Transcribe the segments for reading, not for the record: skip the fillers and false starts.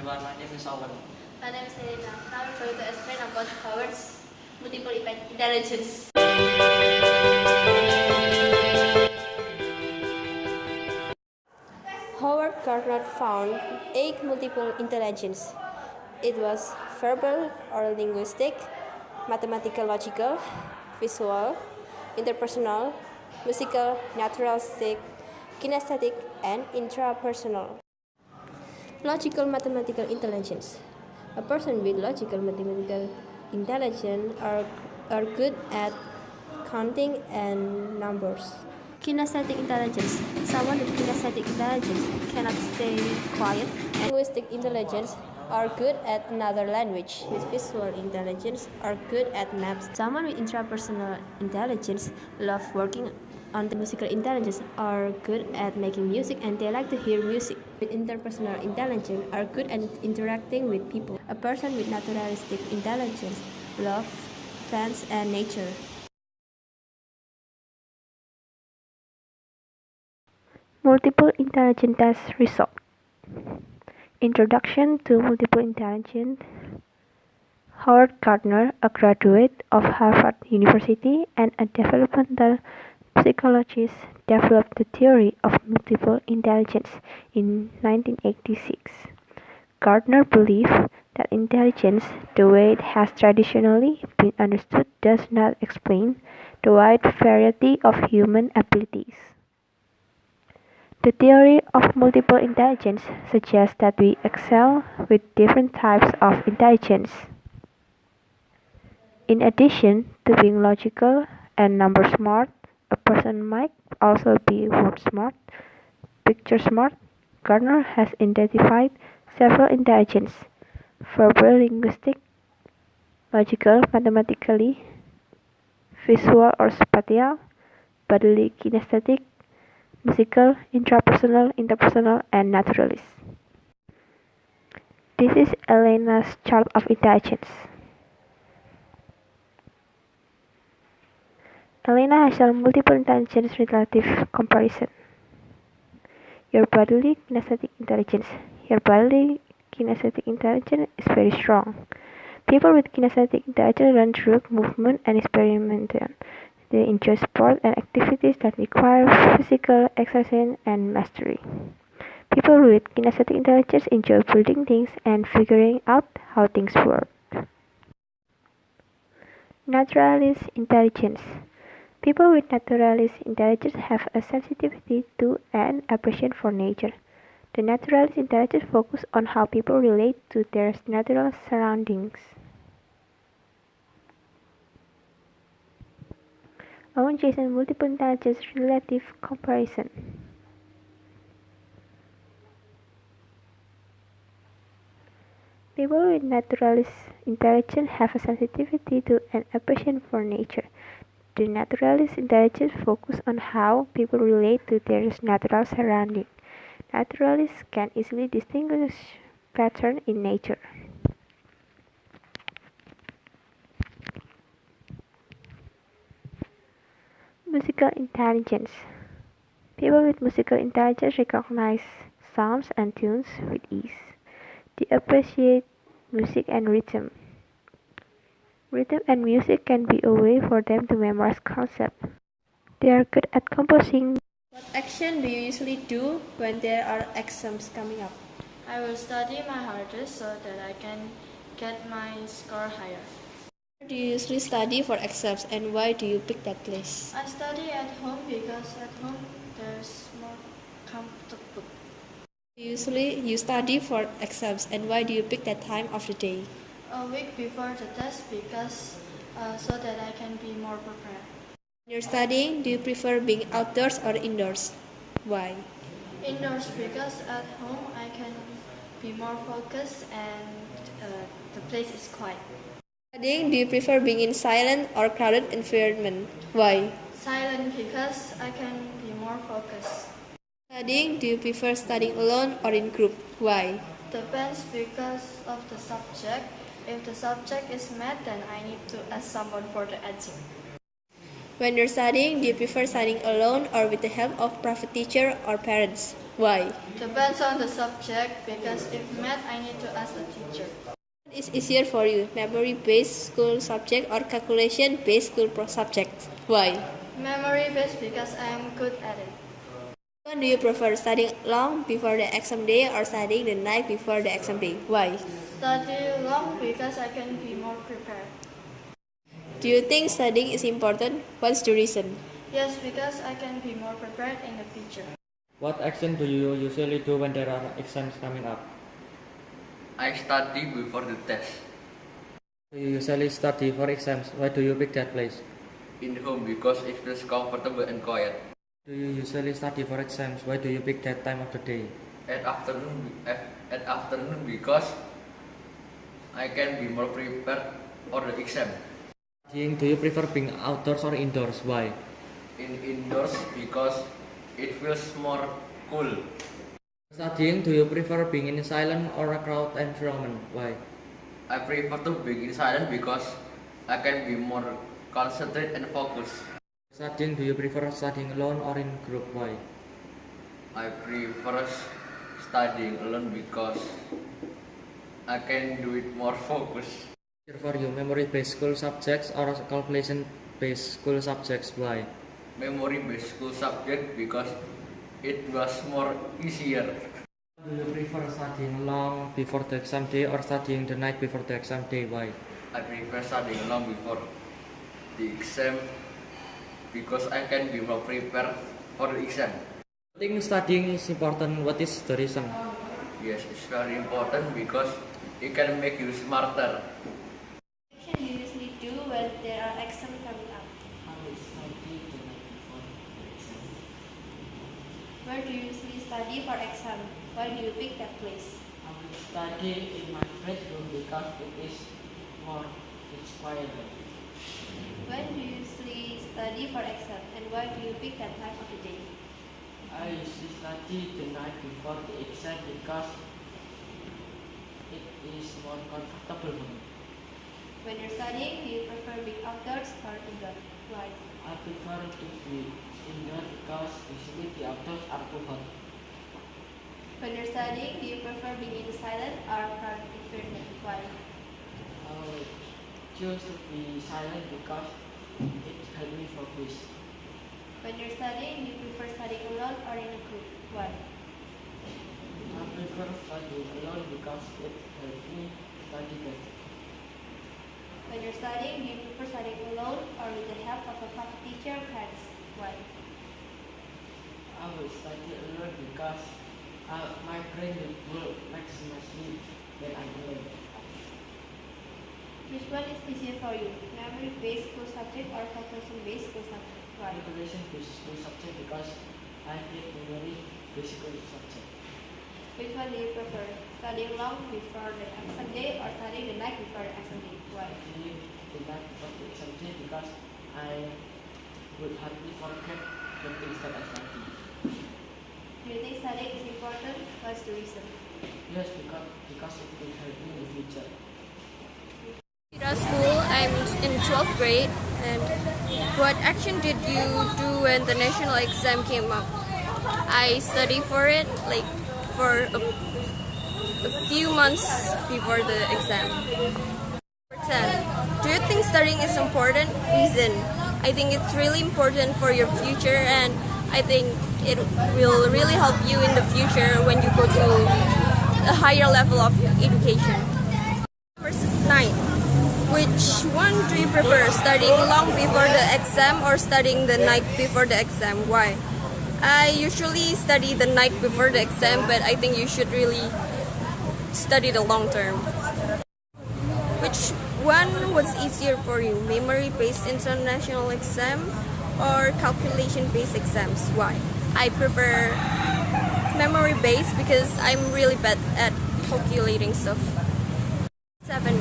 everyone, my name is Owen. My name is Elleina. Now I'm going to explain about Howard's multiple intelligence. Howard Gardner found 8 multiple intelligence. It was verbal or linguistic, mathematical logical, visual, interpersonal, musical, naturalistic, kinesthetic, and intrapersonal. Logical mathematical intelligence. A person with logical mathematical intelligence are good at counting and numbers. Kinesthetic intelligence. Someone with kinesthetic intelligence cannot stay quiet. And linguistic intelligence are good at another language. With visual intelligence are good at maps. Someone with intrapersonal intelligence love working on the musical intelligence are good at making music and they like to hear music. With interpersonal intelligence are good at interacting with people. A person with naturalistic intelligence loves plants and nature. Multiple intelligence test result. Introduction to multiple intelligence. Howard Gardner, a graduate of Harvard University and a developmental psychologist, developed the theory of multiple intelligence in 1986. Gardner believed that intelligence, the way it has traditionally been understood, does not explain the wide variety of human abilities. The theory of multiple intelligence suggests that we excel with different types of intelligence. In addition to being logical and number smart, a person might also be word smart, picture smart. Gardner has identified several intelligence: verbal, linguistic, logical, mathematically, visual or spatial, bodily, kinesthetic, musical, intrapersonal, interpersonal, and naturalist. This is Elleina's chart of intelligence. Elleina has a multiple intelligence relative comparison. Your bodily kinesthetic intelligence. Your bodily kinesthetic intelligence is very strong. People with kinesthetic intelligence run through movement and experimentation. They enjoy sport and activities that require physical exertion and mastery. People with kinesthetic intelligence enjoy building things and figuring out how things work. Naturalist intelligence. People with naturalist intelligence have a sensitivity to and appreciation for nature. The naturalist intelligence focuses on how people relate to their natural surroundings. Owen Jason multiple intelligence relative comparison. People with naturalist intelligence have a sensitivity to and appreciation for nature. The naturalist intelligence focuses on how people relate to their natural surroundings. Naturalists can easily distinguish patterns in nature. Musical intelligence. People with musical intelligence recognize sounds and tunes with ease. They appreciate music and rhythm. Rhythm and music can be a way for them to memorize concepts. They are good at composing. What action do you usually do when there are exams coming up? I will study my hardest so that I can get my score higher. Where do you usually study for exams and why do you pick that place? I study at home because at home there's more comfortable. Usually you study for exams and why do you pick that time of the day? A week before the test because so that I can be more prepared. When you're studying, do you prefer being outdoors or indoors? Why? Indoors because at home I can be more focused and the place is quiet. Studying, do you prefer being in silent or crowded environment? Why? Silent because I can be more focused. Studying, do you prefer studying alone or in group? Why? Depends because of the subject. If the subject is math, then I need to ask someone for the answer. When you're studying, do you prefer studying alone or with the help of private teacher or parents? Why? Depends on the subject because if math, I need to ask the teacher. What is easier for you, memory-based school subject or calculation-based school subject? Why? Memory based because I am good at it. When do you prefer studying long before the exam day or studying the night before the exam day? Why? Study long because I can be more prepared. Do you think studying is important? What's the reason? Yes, because I can be more prepared in the future. What action do you usually do when there are exams coming up? I study before the test. Do you usually study for exams? Why do you pick that place? In home because it feels comfortable and quiet. Do you usually study for exams? Why do you pick that time of the day? At afternoon because I can be more prepared for the exam. Studying, do you prefer being outdoors or indoors? Why? Indoors because it feels more cool. Studying, do you prefer being in a silent or a crowd environment? Why? I prefer to be in silence because I can be more concentrated and focused. Studying, do you prefer studying alone or in group? Why? I prefer studying alone because I can do it more focused. For you, memory-based school subjects or calculation-based school subjects? Why? Memory-based school subject because it was more easier. Do you prefer studying long before the exam day or studying the night before the exam day? Why? I prefer studying long before the exam because I can be more prepared for the exam. I think studying is important. What is the reason? Yes, it's very important because it can make you smarter. What do you usually do when there are exams coming up? I will study the night before the exam. Where do you usually study for exam? Why do you pick that place? I will study in my bedroom because it is more inspiring. When do you usually study for exam and why do you pick that time of the day? I usually study the night before the exam because it is more comfortable for me. When you're studying, do you prefer being outdoors or indoors? Why? I prefer to be indoor because usually the outdoors are too hot. When you're studying, do you prefer being in silent or crowded environment? Why? I will choose to be silent because it helps me focus. When you're studying, do you prefer studying alone or in a group? Why? I prefer studying alone because it helps me study better. When you're studying, do you prefer studying alone or with the help of a private teacher or parents? Why? I will study alone because my brain will maximize me when I'm alone. Which one is easier for you? Memory-based school subject or calculation-based school subject? Why? Calculation-based school subject because I hate memory-based school subject. Which one do you prefer? Studying long before the exam day or studying the night before the exam day? Why? Studying the night before the exam day because I would hardly forget the things that I study. Do you think studying is important? What's the reason? Yes, because it will help me in the future. At school, I'm in 12th grade, and what action did you do when the national exam came up? I studied for it for a few months before the exam. Number 10. Do you think studying is important? Reason. I think it's really important for your future, and I think it will really help you in the future when you go to a higher level of education. Number 9. Which one do you prefer, studying long before the exam or studying the night before the exam? Why? I usually study the night before the exam, but I think you should really study the long term. Which one was easier for you, memory-based international exam or calculation-based exams? Why? I prefer memory-based because I'm really bad at calculating stuff. 7.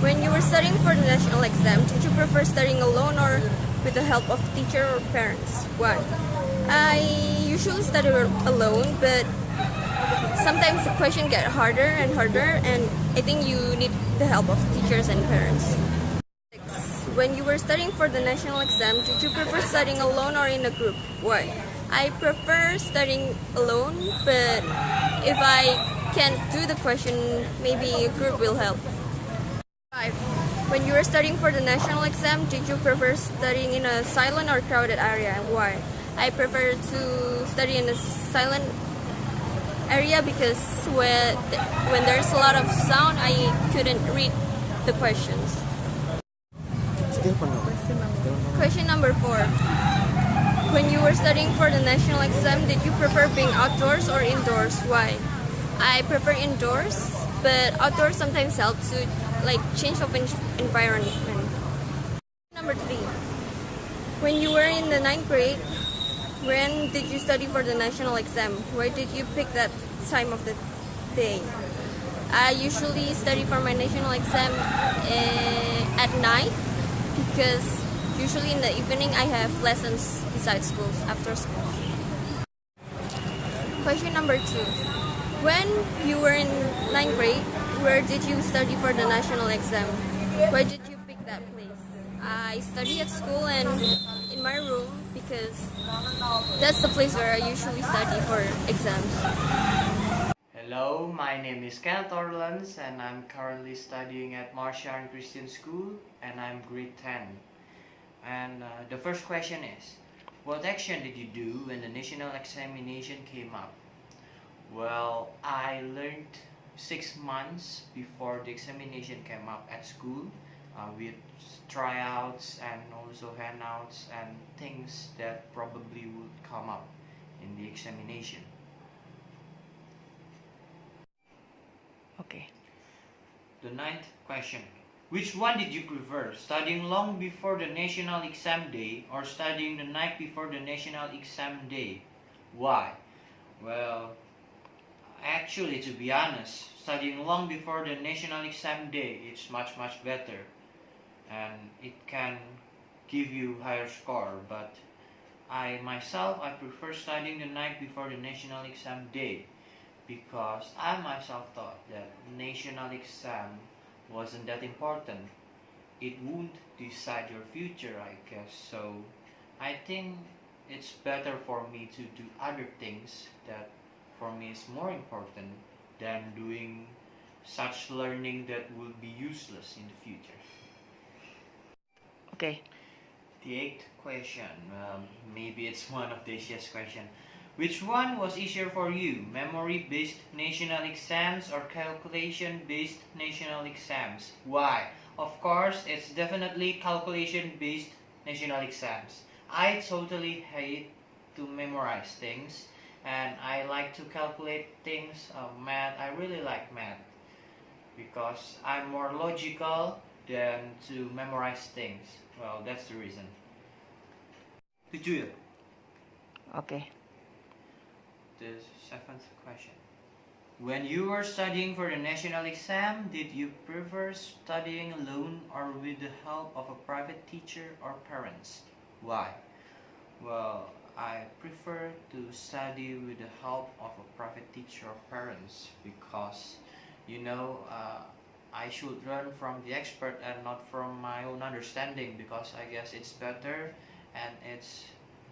When you were studying for the national exam, did you prefer studying alone or with the help of teacher or parents? Why? I usually study alone, but sometimes the question get harder and harder, and I think you need the help of teachers and parents. 6. When you were studying for the national exam, did you prefer studying alone or in a group? Why? I prefer studying alone, but if I can't do the question, maybe a group will help. 5. When you were studying for the national exam, did you prefer studying in a silent or crowded area, and why? I prefer to study in a silent area because when there's a lot of sound, I couldn't read the questions. Question number 4. When you were studying for the national exam, did you prefer being outdoors or indoors? Why? I prefer indoors, but outdoors sometimes helps to change of environment. Number 3. When you were in the 9th grade, when did you study for the national exam? Why did you pick that time of the day? I usually study for my national exam at night because usually in the evening I have lessons besides school, after school. Question number 2. When you were in 9th grade, where did you study for the national exam? Why did you pick that place? I study at school and in my room because that's the place where I usually study for exams. Hello, my name is Kenneth Orlans and I'm currently studying at Martian Christian School and I'm grade 10. And the first question is, what action did you do when the national examination came up? Well, I learned 6 months before the examination came up at school with tryouts and also handouts and things that probably would come up in the examination. Okay. The 9th question. Which one did you prefer, studying long before the national exam day or studying the night before the national exam day? Why? Well, actually, to be honest, studying long before the national exam day is much better and it can give you higher score, but I prefer studying the night before the national exam day because I myself thought that national exam wasn't that important. It won't decide your future, I guess, so I think it's better for me to do other things that for me is more important than doing such learning that will be useless in the future. Okay. The 8th question, maybe it's one of the easiest question. Which one was easier for you, memory-based national exams or calculation-based national exams? Why? Of course, it's definitely calculation-based national exams. I totally hate to memorize things and I like to calculate things. Math, I really like math because I'm more logical than to memorize things. Well, that's the reason. 7. Okay. The 7th question. When you were studying for the national exam, did you prefer studying alone or with the help of a private teacher or parents? Why? Well, I prefer to study with the help of a private teacher or parents because, I should learn from the expert and not from my own understanding because I guess it's better and it's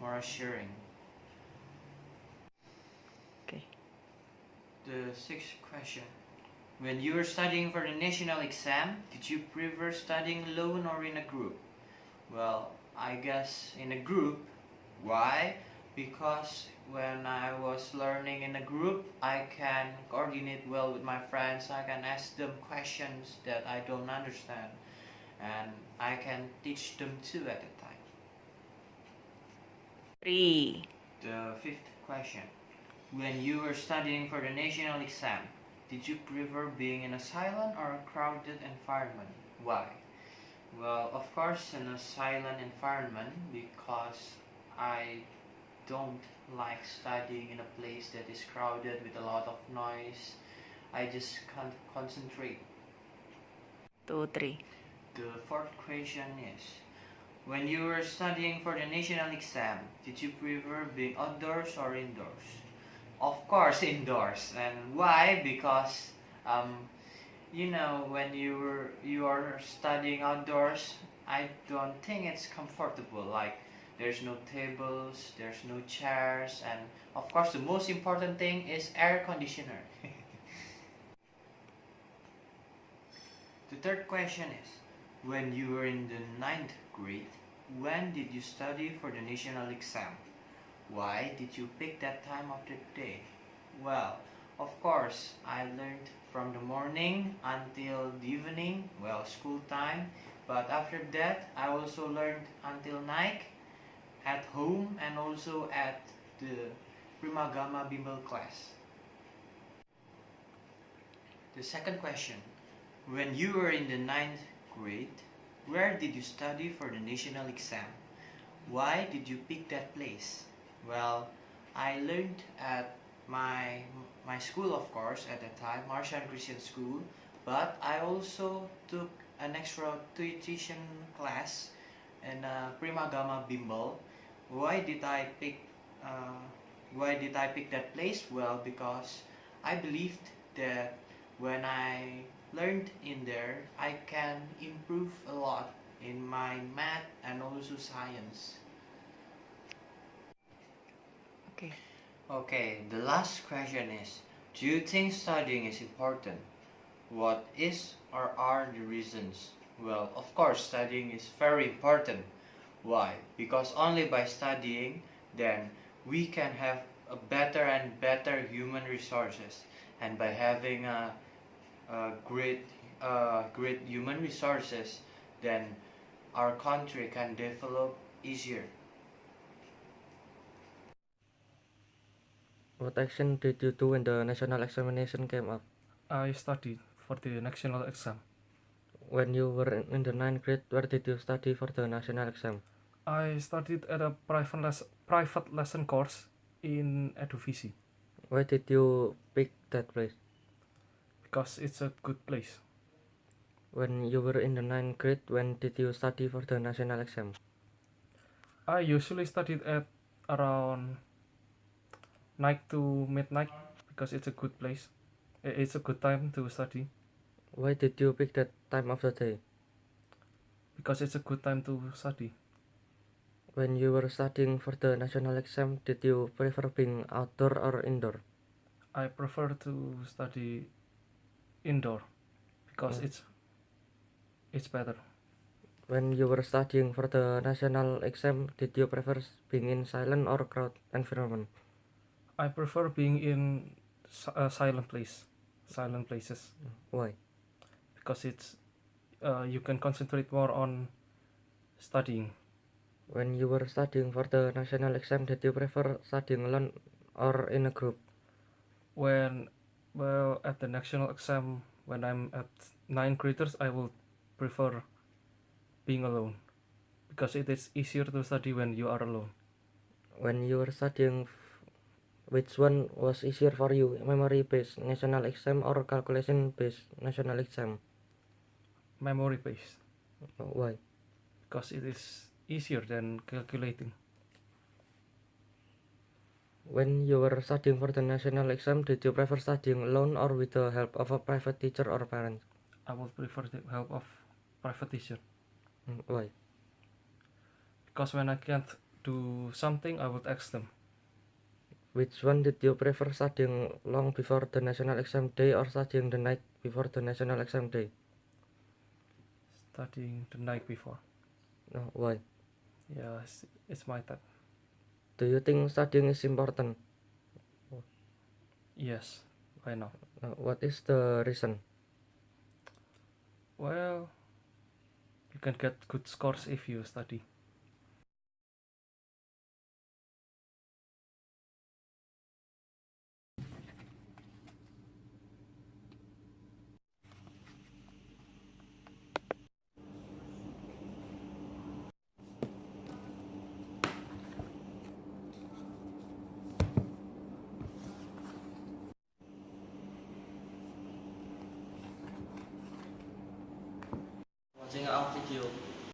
more assuring. Okay. The 6th question. When you were studying for the national exam, did you prefer studying alone or in a group? Well, I guess in a group. Why? Because when I was learning in a group, I can coordinate well with my friends. I can ask them questions that I don't understand and I can teach them too at a time. 3. The 5th question. When you were studying for the national exam, did you prefer being in a silent or a crowded environment? Why? Well, of course in a silent environment because I don't like studying in a place that is crowded with a lot of noise. I just can't concentrate. 2, 3. The 4th question is, when you were studying for the national exam, did you prefer being outdoors or indoors? Of course indoors. And why? Because when you are studying outdoors, I don't think it's comfortable. Like There's no tables, there's no chairs, and of course the most important thing is air conditioner. The third question is, when you were in the ninth grade, when did you study for the national exam? Why did you pick that time of the day? Well, of course, I learned from the morning until the evening, well, school time. But after that, I also learned until night at home and also at the Prima Gamma Bimbel class. The second question, when you were in the ninth grade, where did you study for the national exam? Why did you pick that place? Well, I learned at my school, of course, at that time, Martian Christian School, but I also took an extra tuition class in Prima Gamma Bimbel. Why did I pick that place? Well, because I believed that when I learned in there, I can improve a lot in my math and also science. Okay, the last question is, do you think studying is important? What is or are the reasons? Well, of course, studying is very important. Why? Because only by studying, then we can have a better and better human resources. And by having a great human resources, then our country can develop easier. What action did you do when the national examination came up? I studied for the national exam. When you were in the ninth grade, where did you study for the national exam? I studied at a private lesson course in Eduvisi. Why did you pick that place? Because it's a good place. When you were in the ninth grade, when did you study for the national exam? I usually studied at around night to midnight because it's a good place. It's a good time to study. Why did you pick that time of the day? Because it's a good time to study. When you were studying for the national exam, did you prefer being outdoor or indoor? I prefer to study indoor because it's better. When you were studying for the national exam, did you prefer being in silent or crowd environment? I prefer being in a silent places. Why? Because it's you can concentrate more on studying. When you were studying for the national exam, did you prefer studying alone or in a group? At the national exam, when I'm at 9th graders, I will prefer being alone because it is easier to study when you are alone. When you were studying, which one was easier for you, memory-based national exam or calculation-based national exam? Memory-based. Why? Because it is easier than calculating. When you were studying for the national exam, did you prefer studying alone or with the help of a private teacher or parents? I would prefer the help of private teacher. Why? Because when I can't do something, I would ask them. Which one did you prefer, studying long before the national exam day or studying the night before the national exam day? Studying the night before. No, why? Yeah, it's my type. Do you think studying is important? Yes, why not? What is the reason? Well, you can get good scores if you study. Watching our video.